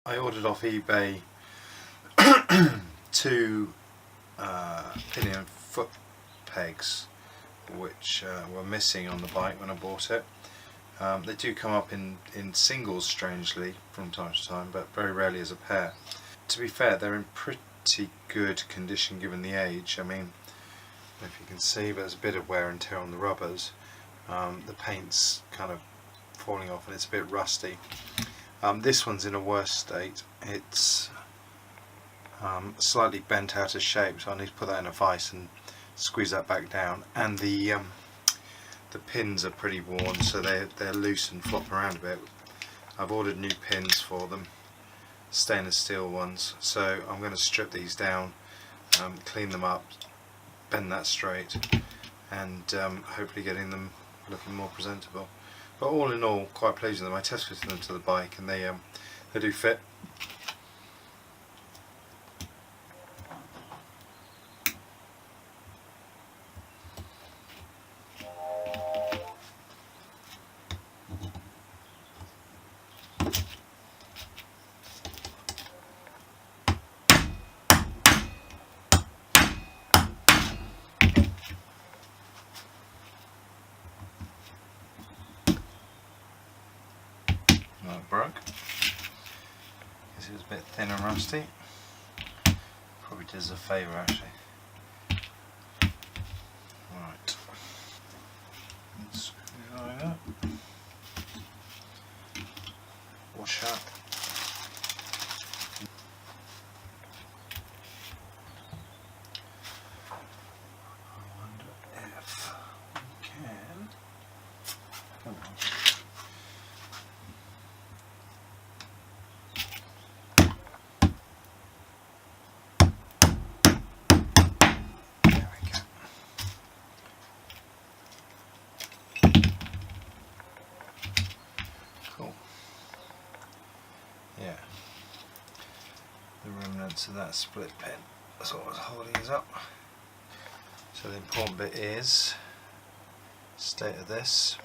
I ordered off eBay two pillion foot pegs which were missing on the bike when I bought it. They do come up in singles, strangely, from time to time, but very rarely as a pair. To be fair, they're in pretty good condition given the age. I mean, I don't know if you can see, but there's a bit of wear and tear on the rubbers. The paint's kind of falling off and it's a bit rusty. This one's in a worse state. It's slightly bent out of shape, so I need to put that in a vise and squeeze that back down. And the pins are pretty worn, so they're loose and flop around a bit. I've ordered new pins for them, stainless steel ones, so I'm going to strip these down, clean them up, bend that straight, and hopefully getting them looking more presentable. But all in all, quite pleased with them. I test fitted them to the bike and they do fit. Broke. Because it was a bit thin and rusty. Probably does a favour actually. Right. Let's screw it line up. Wash up. I wonder if we can. Come on. Yeah, the remnants of that split pin, that's what was holding us up. So the important bit is state of this.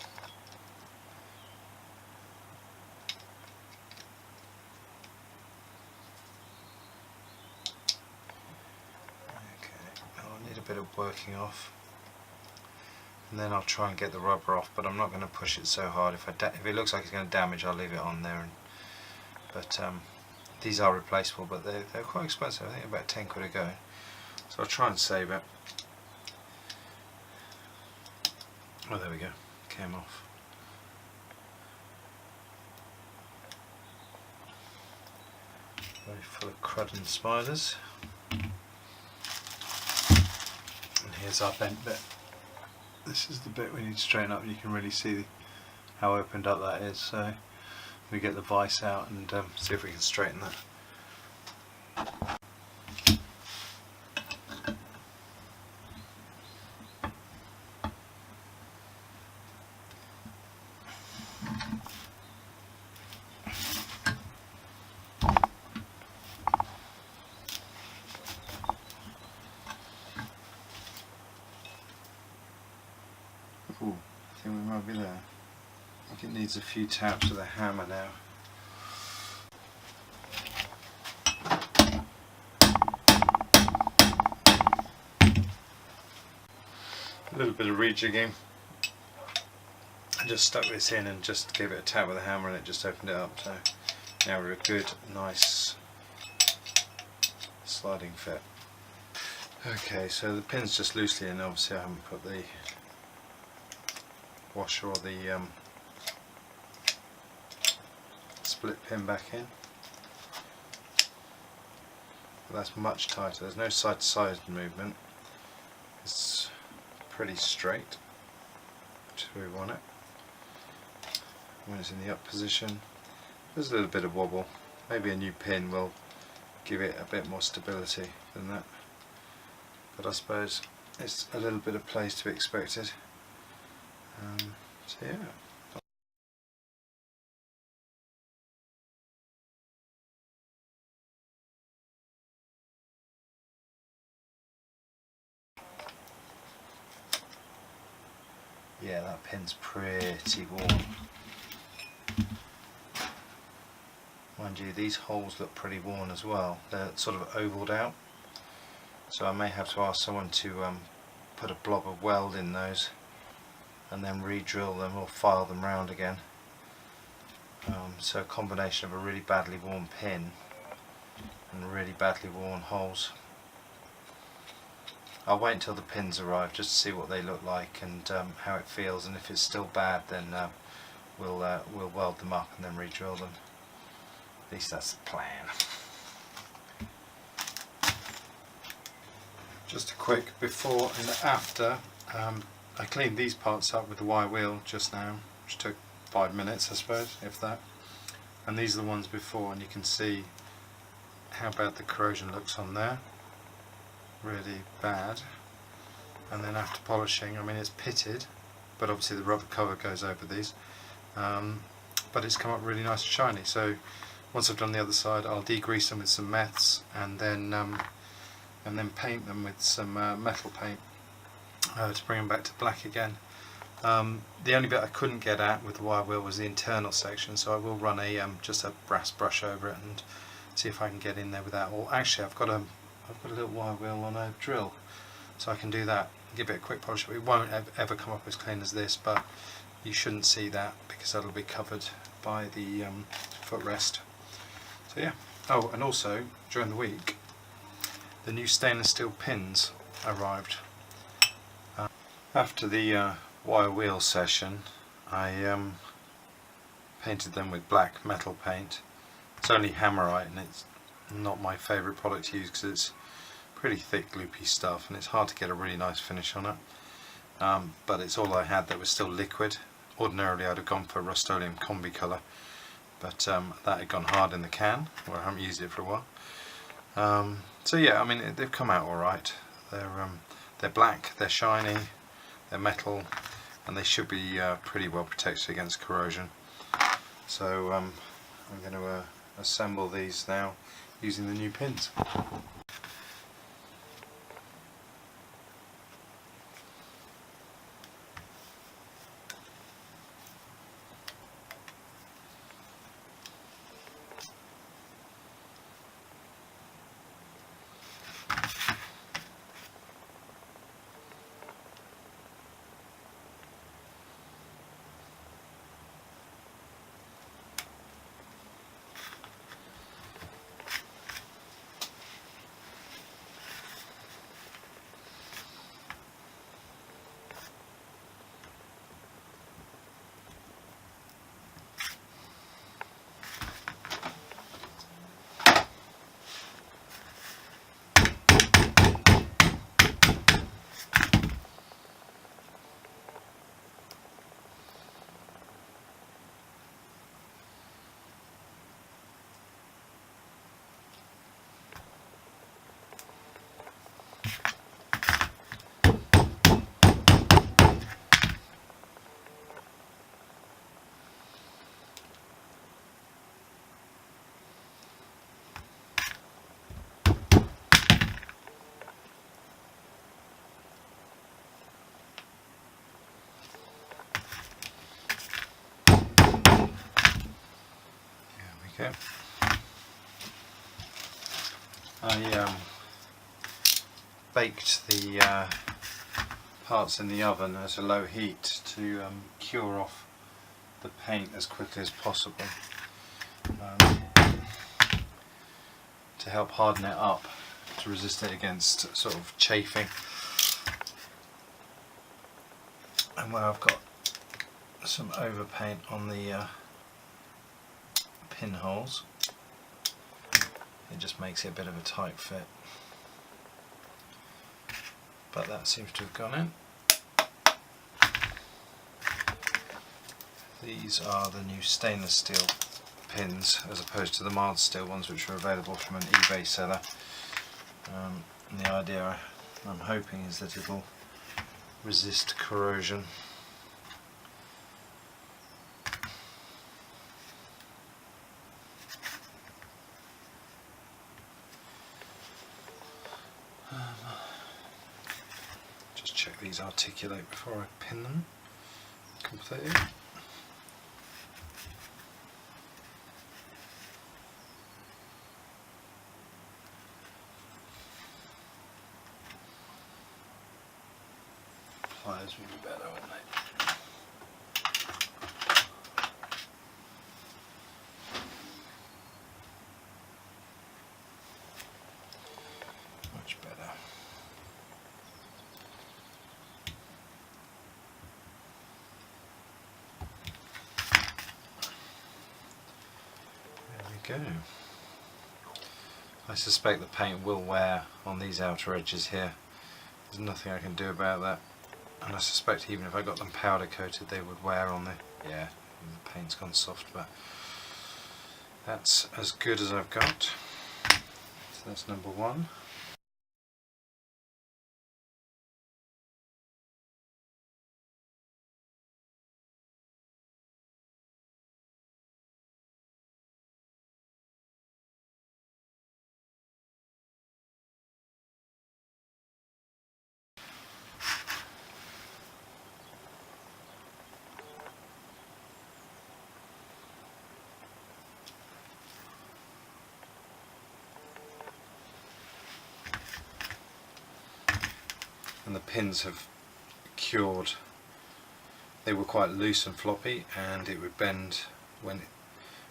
Okay, I'll need a bit of working off, and then I'll try and get the rubber off, but I'm not going to push it so hard. If it looks like it's going to damage, I'll leave it on there. But these are replaceable, but they're quite expensive. I think about 10 quid a go, so I'll try and save it. Oh, there we go, came off. Very full of crud and spiders. And here's our bent bit. This is the bit we need to straighten up, and you can really see how opened up that is. So we get the vise out and see if we can straighten that. Ooh, I think we might be there. I think it needs a few taps with a hammer now. A little bit of rejigging. I just stuck this in and just gave it a tap with a hammer and it just opened it up. So now we're a good, nice sliding fit. Okay, so the pin's just loosely in. Obviously I haven't put the washer or the split pin back in. But that's much tighter. There's no side to side movement. It's pretty straight, which is where we want it. When it's in the up position, there's a little bit of wobble. Maybe a new pin will give it a bit more stability than that. But I suppose it's a little bit of place to be expected. So yeah. Yeah, that pin's pretty worn. Mind you, these holes look pretty worn as well. They're sort of ovalled out, so I may have to ask someone to put a blob of weld in those and then re-drill them or file them round again. So a combination of a really badly worn pin and really badly worn holes. I'll wait until the pins arrive just to see what they look like and how it feels, and if it's still bad then we'll weld them up and then re-drill them. At least that's the plan. Just a quick before and after. I cleaned these parts up with the wire wheel just now, which took 5 minutes I suppose, if that. And these are the ones before, and you can see how bad the corrosion looks on there. Really bad. And then after polishing, I mean it's pitted, but obviously the rubber cover goes over these. But it's come up really nice and shiny. So once I've done the other side, I'll degrease them with some meths and then paint them with some metal paint to bring them back to black again. The only bit I couldn't get at with the wire wheel was the internal section, so I will run just a brass brush over it and see if I can get in there with that. Or actually, I've got a little wire wheel on a drill, so I can do that. Give it a quick polish. It won't ever come up as clean as this, but you shouldn't see that because that'll be covered by the footrest. So yeah. Oh, and also during the week, the new stainless steel pins arrived. After the wire wheel session, I painted them with black metal paint. It's only Hammerite, and it's not my favourite product to use because it's pretty thick gloopy stuff and it's hard to get a really nice finish on it. But it's all I had that was still liquid. Ordinarily I'd have gone for Rust-Oleum Combi colour, but that had gone hard in the can, where I haven't used it for a while. So yeah, I mean they've come out alright. They're black, they're shiny, they're metal, and they should be pretty well protected against corrosion. So I'm going to assemble these now using the new pins. Okay. I baked the parts in the oven at a low heat to cure off the paint as quickly as possible, to help harden it up, to resist it against sort of chafing. And where I've got some overpaint on the pinholes, it just makes it a bit of a tight fit, but that seems to have gone in. These are the new stainless steel pins as opposed to the mild steel ones which are available from an eBay seller. And the idea I'm hoping is that it'll resist corrosion. Just check these articulate before I pin them completely. pliers would be better, wouldn't they? Much better. There we go. I suspect the paint will wear on these outer edges here. There's nothing I can do about that. And I suspect even if I got them powder coated they would wear on the... yeah, the paint's gone soft, but that's as good as I've got. So that's number one. And the pins have cured. They were quite loose and floppy, and it would bend when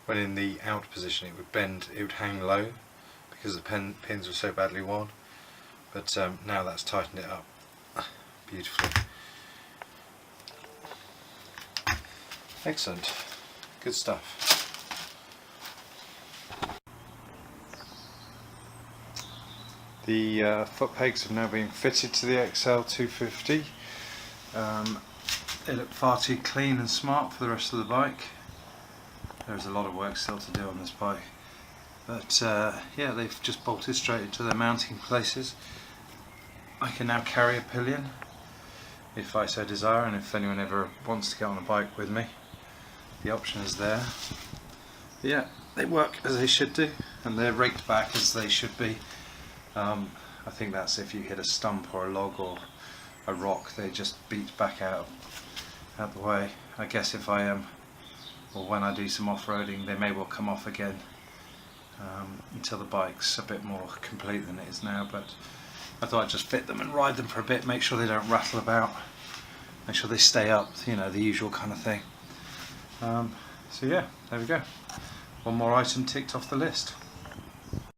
in the out position. It would bend. It would hang low because the pins were so badly worn. But now that's tightened it up beautifully. Excellent. Good stuff. The foot pegs have now been fitted to the xl250. They look far too clean and smart for the rest of the bike. There's a lot of work still to do on this bike, but yeah, they've just bolted straight into their mounting places. I can now carry a pillion if I so desire, and if anyone ever wants to get on a bike with me, the option is there. But yeah, they work as they should do, and they're rigged back as they should be. I think that's if you hit a stump or a log or a rock, they just beat back out the way. I guess if I am, or when I do some off-roading, they may well come off again until the bike's a bit more complete than it is now. But I thought I'd just fit them and ride them for a bit, make sure they don't rattle about, make sure they stay up, you know, the usual kind of thing. So yeah, there we go. One more item ticked off the list.